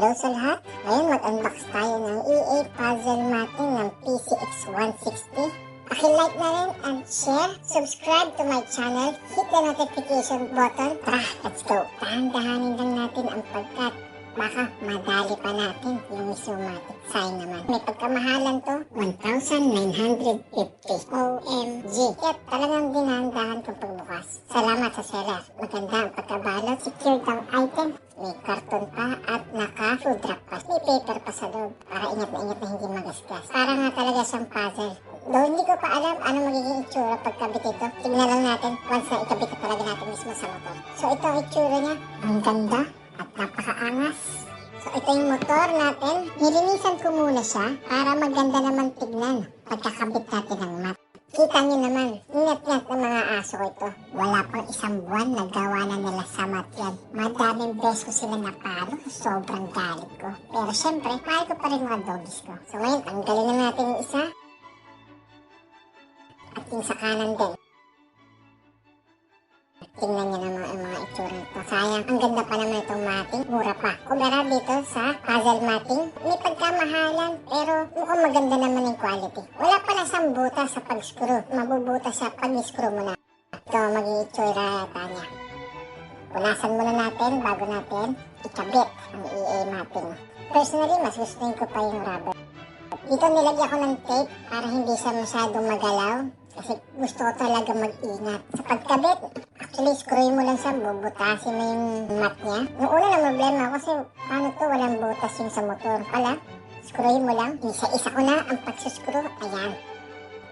Hello sa lahat! Ngayon mag-unbox tayo ng EA puzzle matting ng PCX160. Paki-like na rin and share, subscribe to my channel, hit the notification button. Tara, let's go! Dahan-dahanin lang natin ang pagkat baka madali pa natin yung Misummatic. Sayang naman. May pagkamahalan to, 1,950. OMG. Kaya talagang dinandahan kong pagbukas. Salamat sa seller. Maganda ang pagkabalot. Secured ang item. May karton pa at naka-food wrap pa. May paper pa sa loob para ingat na hindi magasgas. Para nga talaga siyang puzzle. Though hindi ko pa alam ano magiging itsura pagkabit ito. Tignan lang natin once na ikabit na talaga natin mismo sa motor. So ito ang itsura niya. Ang ganda at napakaangas. So ito yung motor natin. Nilinisan ko muna siya para maganda naman tignan pagkakabit natin ng mat. Kita nyo naman, ingat-ingat ng mga aso ito. Wala pang isang buwan nagawa na nila sa mat yan. Madaming beses ko sila napalo, sobrang galit ko. Pero syempre, mahal ko pa rin mga doggies ko. So ngayon, tanggalin na natin yung isa. At yung sa kanan din. Tingnan nyo naman ang mga itsura nito. Sayang, ang ganda pa naman itong matting. Mura pa. Kumara dito sa puzzle matting. May pagkamahalan, pero mukhang maganda naman yung quality. Wala pa na siyang butas sa pag-screw. Mabubutas siya pag-screw mo na. Ito maging itsura yata niya. Punasan muna natin bago natin ikabit ang EA matting. Personally, mas gustuin ko pa yung rubber. Dito nilagyan ko ng tape para hindi siya masyadong magalaw. Kasi gusto ko talaga mag-ingat. Sa pagkabit, actually screwin mo lang siya, bubutasin mo yung mat niya. Yung una na problema kasi paano to walang butas yung sa motor pala. Screwin mo lang. Isa-isa ko na ang pagsuscrew. Ayan.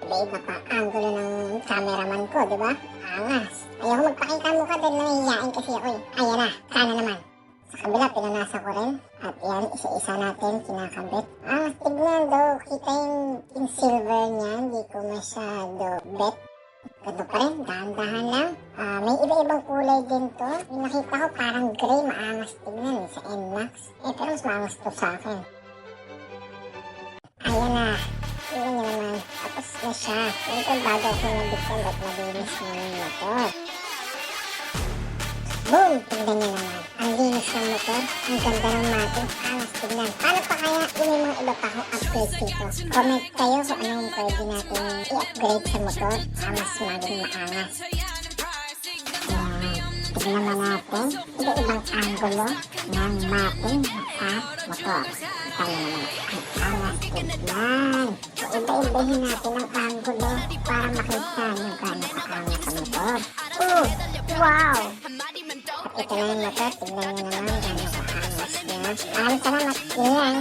Iba-iba pa angulo ng cameraman ko, di ba? Angas. Ayoko magpakita mo ka dahil nangihiyain kasi ako eh. Ayan na, sana naman. Sa kabila, pinanasa ko rin. At yan, isa-isa natin kinakabit. Tignan daw, kita yung silver niya. Hindi ko masyado bet. Ganito pa rin, dahan-dahan lang. May iba-ibang kulay din to. Yung nakita ko parang gray, maangas tignan sa NMAX. Pero mas maangas to sa akin. Ayan na. Tignan niyo naman. Tapos na siya. Ito bago ko nabigyan at malinis na yung motor. Boom! Tignan niyo naman. Ang linis ng motor. Ang ganda ng matting. Angas tignan. Paano pa kaya kung may mga iba pa akong upgrade dito? Comment kayo kung anong pwede natin i-upgrade sa motor. Mas maging maangas. Tignan naman natin. Iba-ibang angulo ng matting sa motor. Kita nyo naman. Ang angas tignan. So iba-ibahin natin ang angulo para makita nyo gano'n kaangas sa motor. Wow! At ito na yung motor. Tignan nyo naman gano'n kaangas niya. Maraming salamat. Yun lang.